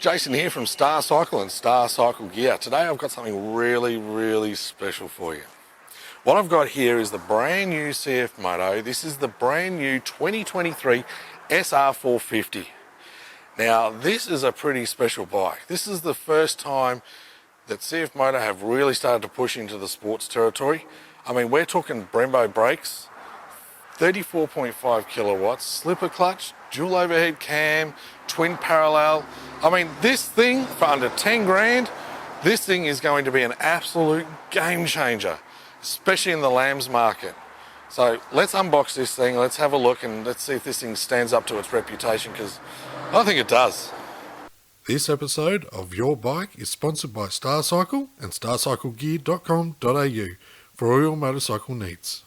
Jason here from Star Cycle and Star Cycle Gear. Today I've got something really special for you. What I've got here is the brand new CF Moto. This is the brand new 2023 SR450. Now this is a pretty special bike. This is the first time that CF Moto have really started to push into the sports territory. I mean, we're talking Brembo brakes, 34.5 kilowatts, slipper clutch, dual overhead cam, twin parallel. I mean, this thing for under 10 grand, this thing is going to be an absolute game changer, especially in the lambs market. So let's unbox this thing, let's have a look and let's see if this thing stands up to its reputation, because I think it does. This episode of Your Bike is sponsored by Star Cycle and starcyclegear.com.au for all your motorcycle needs.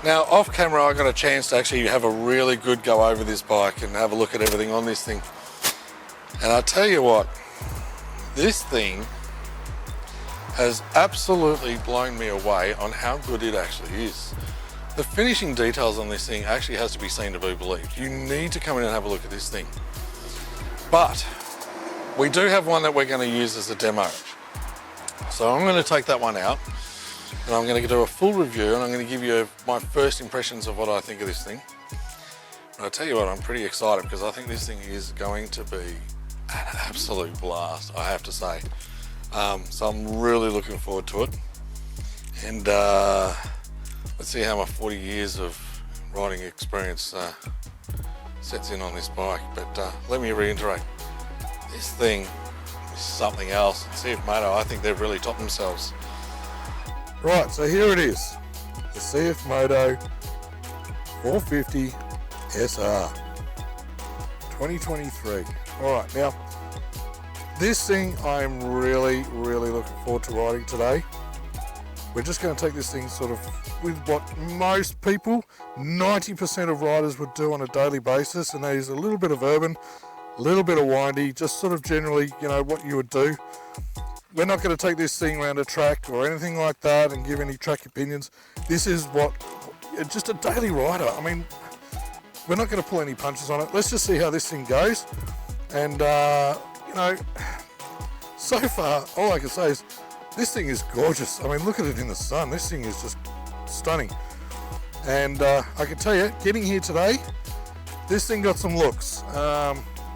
Now off camera I got a chance to actually have a really good go over this bike and have a look at everything on this thing. And I tell you what, this thing has absolutely blown me away on how good it actually is. The finishing details on this thing actually has to be seen to be believed. You need to come in and have a look at this thing. But we do have one that we're going to use as a demo. So I'm going to take that one out. And I'm going to do a full review and I'm going to give you my first impressions of what I think of this thing. But I tell you what, I'm pretty excited because I think this thing is going to be an absolute blast, I have to say. So I'm really looking forward to it. And let's see how my 40 years of riding experience sets in on this bike. But let me reiterate, this thing is something else. CF Moto, I think they've really topped themselves. Right, so here it is, the CF Moto 450 SR 2023. Alright, now this thing I'm really looking forward to riding today. We're just going to take this thing sort of with what most people, 90% of riders would do on a daily basis, and that is a little bit of urban, a little bit of windy, just sort of generally, you know, what you would do. We're not going to take this thing around a track or anything like that and give any track opinions. This is what, just a daily rider. I mean, we're not going to pull any punches on it. Let's just see how this thing goes. And, you know, so far, all I can say is this thing is gorgeous. I mean, look at it in the sun. This thing is just stunning. And I can tell you, getting here today, this thing got some looks.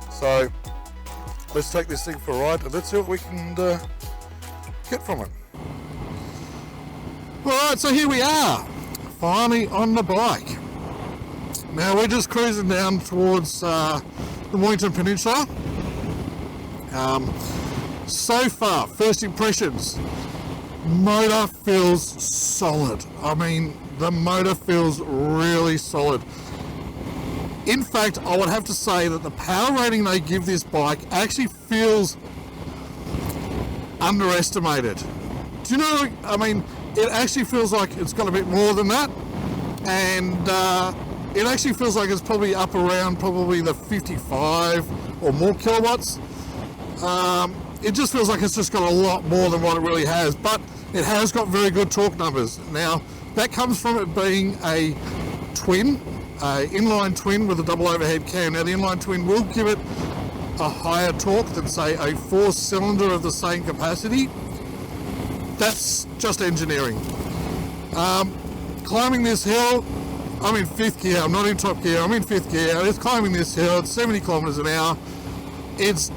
So let's take this thing for a ride and let's see what we can get from it. Alright, so here we are, finally on the bike. Now we're just cruising down towards the Mornington Peninsula. So far, first impressions, motor feels solid. I mean, the motor feels really solid. In fact, I would have to say that the power rating they give this bike actually feels underestimated. Do you know, I mean, it actually feels like it's got a bit more than that, and it actually feels like it's probably up around probably the 55 or more kilowatts. It just feels like it's just got a lot more than what it really has, but it has got very good torque numbers. Now, that comes from it being a twin, inline twin with a double overhead cam. Now the inline twin will give it a higher torque than say a 4-cylinder of the same capacity. That's just engineering. Climbing this hill, I'm in 5th gear, I'm not in top gear, I'm in 5th gear. It's climbing this hill at 70 kilometers an hour. It's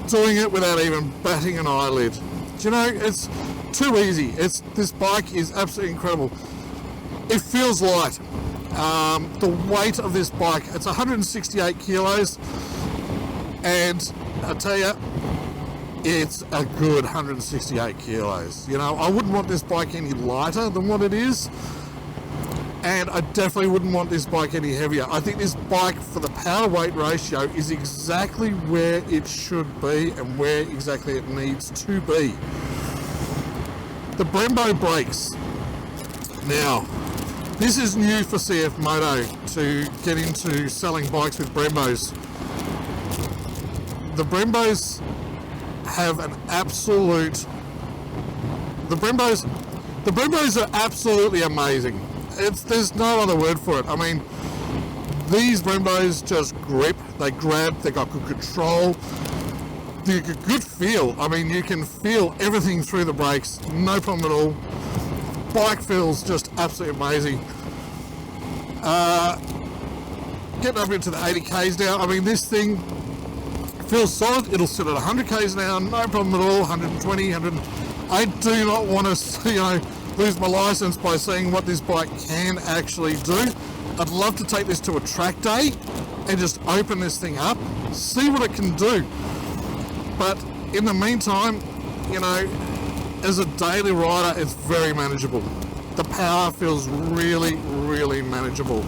doing it without even batting an eyelid. Do you know, it's too easy. This bike is absolutely incredible. It feels light. The weight of this bike, it's 168 kilos. And I tell you, it's a good 168 kilos. You know, I wouldn't want this bike any lighter than what it is, and I definitely wouldn't want this bike any heavier. I think this bike, for the power weight ratio, is exactly where it should be and where exactly it needs to be. The Brembo brakes. Now, this is new for CF Moto to get into selling bikes with Brembos. The Brembos have an absolute... The Brembos are absolutely amazing. There's no other word for it. I mean, these Brembos just grip, they grab, they got good control, they got good feel. I mean, you can feel everything through the brakes, no problem at all. Bike feels just absolutely amazing. Getting up into the 80 k's now. I mean, this thing feels solid. It'll sit at 100 k's an hour, no problem at all. 120, 100. I do not want to, lose my license by seeing what this bike can actually do. I'd love to take this to a track day and just open this thing up, see what it can do. But in the meantime, as a daily rider, it's very manageable. The power feels really, really manageable.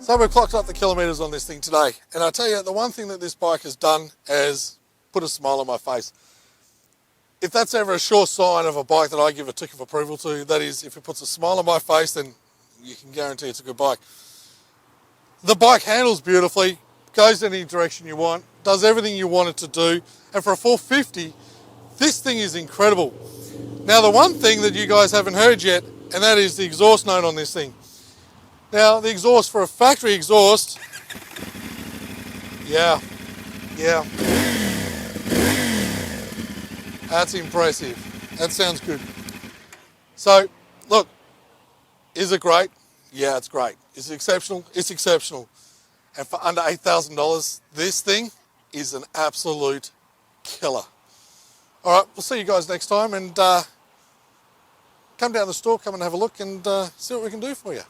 So we've clocked up the kilometres on this thing today, and I tell you, the one thing that this bike has done is put a smile on my face. If that's ever a sure sign of a bike that I give a tick of approval to, that is, if it puts a smile on my face, then you can guarantee it's a good bike. The bike handles beautifully, goes in any direction you want, does everything you want it to do, and for a 450, this thing is incredible. Now, the one thing that you guys haven't heard yet, and that is the exhaust note on this thing. Now, the exhaust, for a factory exhaust, yeah, that's impressive. That sounds good. So, look, is it great? Yeah, it's great. Is it exceptional? It's exceptional. And for under $8,000, this thing is an absolute killer. All right, we'll see you guys next time, and come down the store, come and have a look, and see what we can do for you.